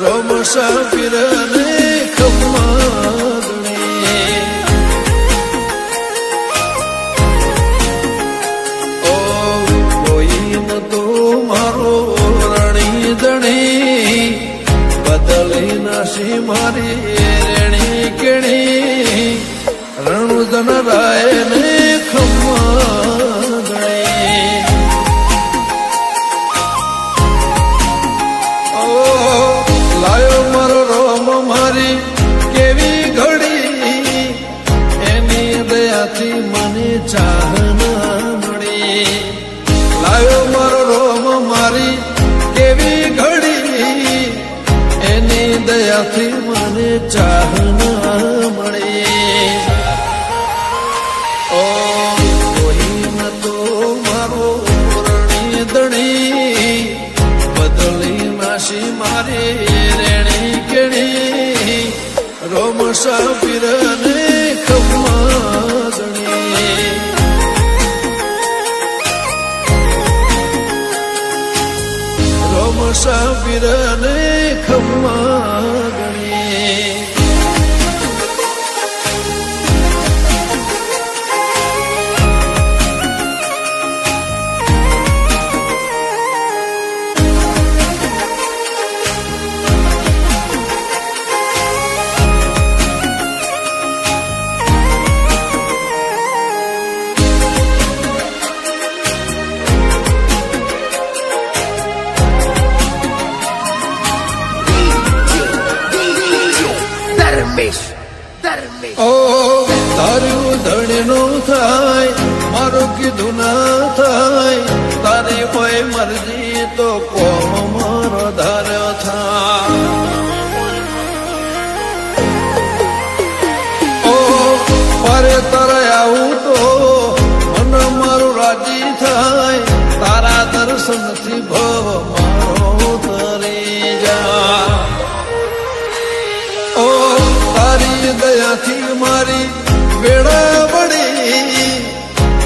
રોમ સાપીર ને ખમ્મા ઓ કોઈ ન તો મારો રણી દણી બદલી નાસી મારી રેણી કેણી રણુદન રાય ને ખમ્મા લાયો મારો રોમ મારી કેવી ઘડી એની દયાથી મને ચાહના મળી લાયો મારો રોમ મારી કેવી ઘડી એની દયાથી મને ચાહના મળી ઓ કોઈ ન તો મારો રણી દણી બદલી નાસી મારી રેણી કેણી રોમ સાપીર ને ખમ્મા ગણી રોમ સાપીર ને ખમ્મા ગણી ઓ તારું ધણીનું થાય મારું કીધું ના થાય તારી કોઈ મરજી તો કોમ મારો ધાર્યો થાય ઓ પરે તરે આવું તો મન મારું રાજી થાય તારા દર્શનથી ભવ મારો તરી જા ઓ તારી દયાથી મારી વેળા વળી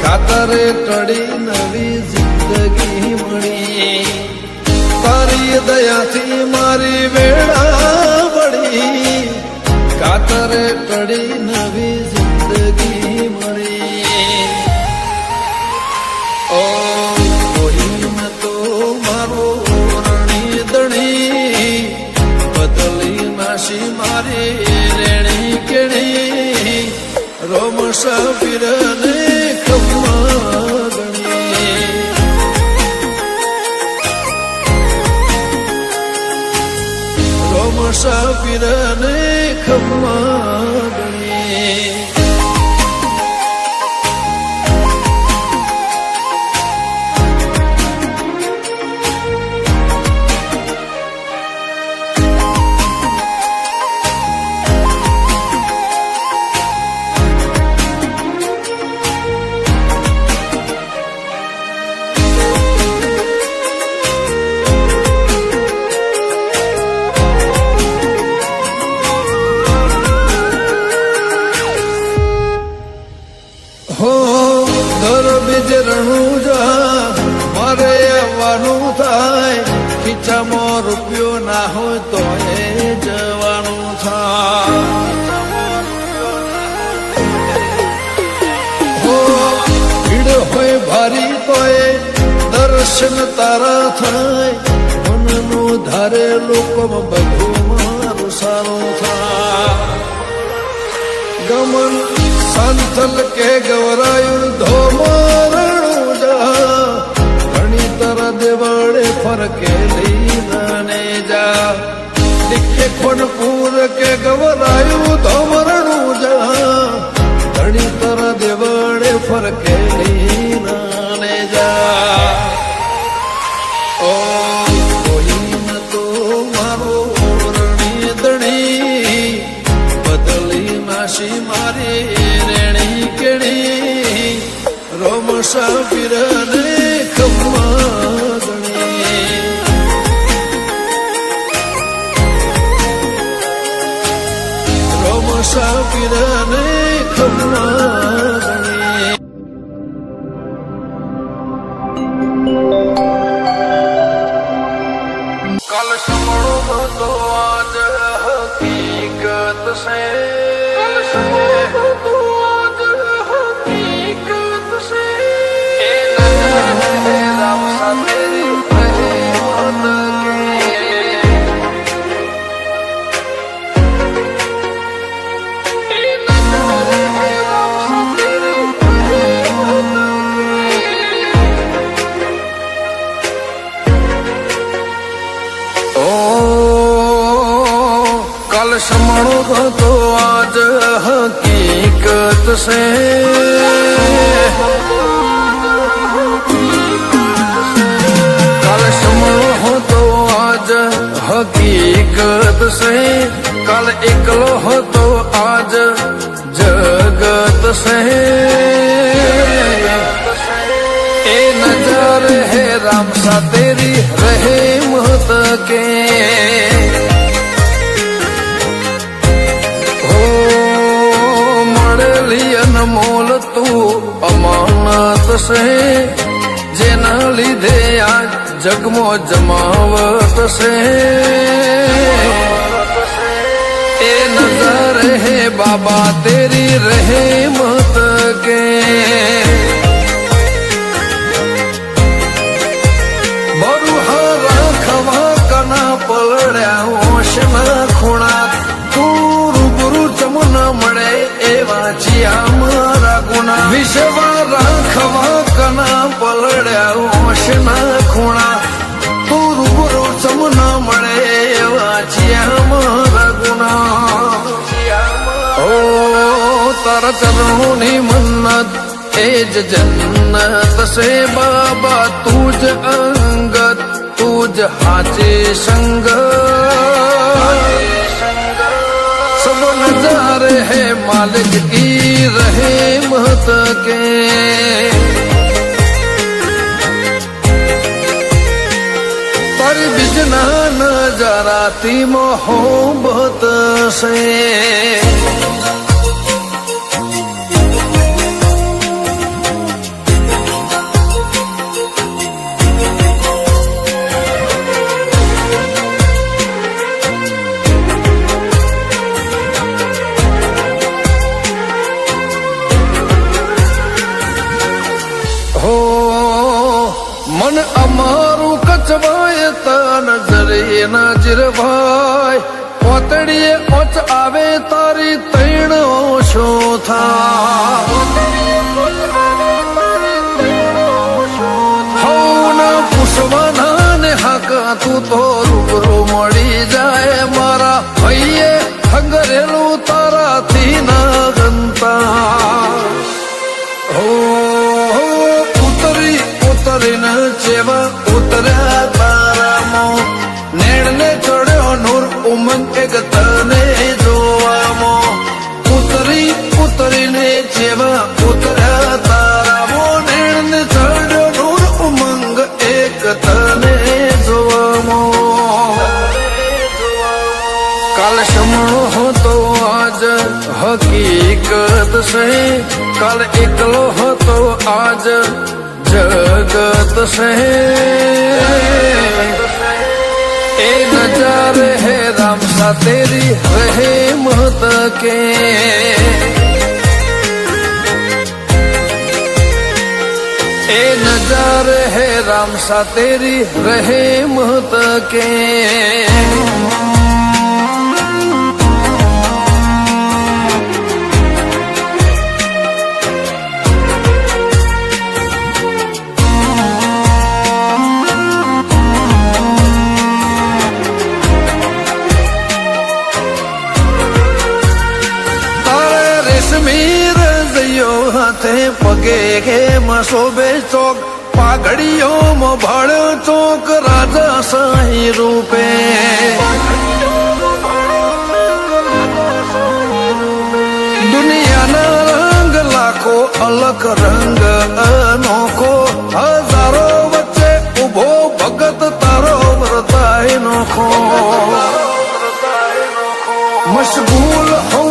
ખાતરે ટળી નવી જિંદગી મળી તારી દયાથી મારી વેળા વળી ખાતરે ટળી નવી જિંદગી મળી ઓ કોઈ ન તો મારો રણી દણી બદલી નાસી મારી રેણી કેણી રોમ સાપીર ને ખમ્મા ગણી રોમ સાપીર ને ખમ્મા ગણી હો દર બીજ રણુજા મારે આવવાનું થાય ખીચામાં રૂપિયો ના હોય તો એ જવાનું થાય હો ભીડ હોય ભારી તો એ દર્શન તારા થાય મનનું ધારે લોકોમાં બધું મારું સારું થાય ગમન સંથલ કે ગવરાયું ધોમરણું જા ઘણી તર દેવળે ફરકેલી નાને જા દીકે ખોનપુર કે ગવરાયું ધોમરણું જા ઘણી તર દેવળે ફરકેલી નાને જા ઓ કોઈ ન તો મારો રણી દણી બદલી નાસી મારી રોમ સાપીર ને ખમ્મા ગણી રોમ સાપીર ને ખમ્મા ગણી કાલ સમણો હતો से तो आज हकीकत से राम सा तेरी समणो तो आज हकीकत से कल समणो तो आज हकीकत से कल एकलो हो तो आज जगत से ए नजारे है राम सा तेरी रहे महत के मोल तू अमानत से जेना लीधे आज जगमो जमावत से ए नजर है बाबा तेरी रहे मत के बरुहारा खवा कना पलड़्या ओशना खूणा तू रूबरू चमन मळे एवा जिया मारा गुना विश्वा खवा कना पलड़्या ओशना खूणा तू रूबरू चमन मळे एवा जिया मारा गुना ओ तारा चरणोनी मन्नत एज जन्नत से बाबा तुझ अंगत तुझ हाचे संगत सब नजारे है मालिक की रहे महत के पर बिजना नजराती मोहब्बत से मन अमारू कचवाए ता नजरे नाजिर भाई पोतड़िए ओच आवे तारी तैण ओशो था ना पुष्पना ने हाका तू तो रूबरू मળી जाए मारा भैये हंगरेलू तारा थी ना गंता हो ઉતરીને જેવા ઉતર્યા તારામાં નેણને ચડ્યો નૂર ઉમંગ એક તને જોવામાં ઉતરીને જેવા ઉતર્યા તારામાં નેણને ચડ્યો નૂર ઉમંગ એક તને જોવામાં કાલ સમણો હતો આજ હકીકત છે કાલ એકલો હતો આજ जगत से ए नजारे है राम सा तेरी रहे महत के ए नजारे है राम सा तेरी रहे महत के पगे के मसोबे चौक पाघड़ियों में भाड़ो चौक राजा साई रूपे दुनिया ना रंग लाखों अलग रंग अनोखो हजारों बच्चे उभो भगत तारो व्रताय नोखो मशगूल हो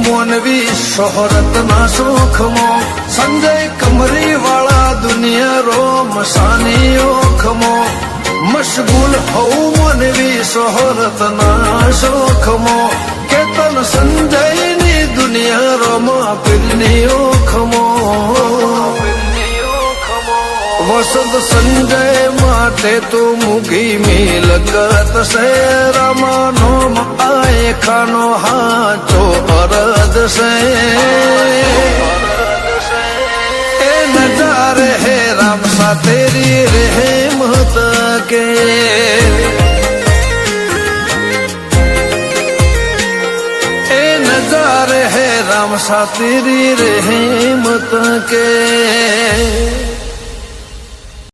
मोनवी शोहरत ना सुख मो संजय कमरी वाला दुनिया रो मसानी ओखमो मशगूल हो मोनवी शोहरत ना सुख मो केतन संजय ખમો વસંત સંજય માટે તો મુગી મિલકત છે રામાનો આય ખાનો હાચો અરદ છે એ નજારે હે રામ સા તેરી રહેમત કે नजारे है राम सा तेरी रहमत के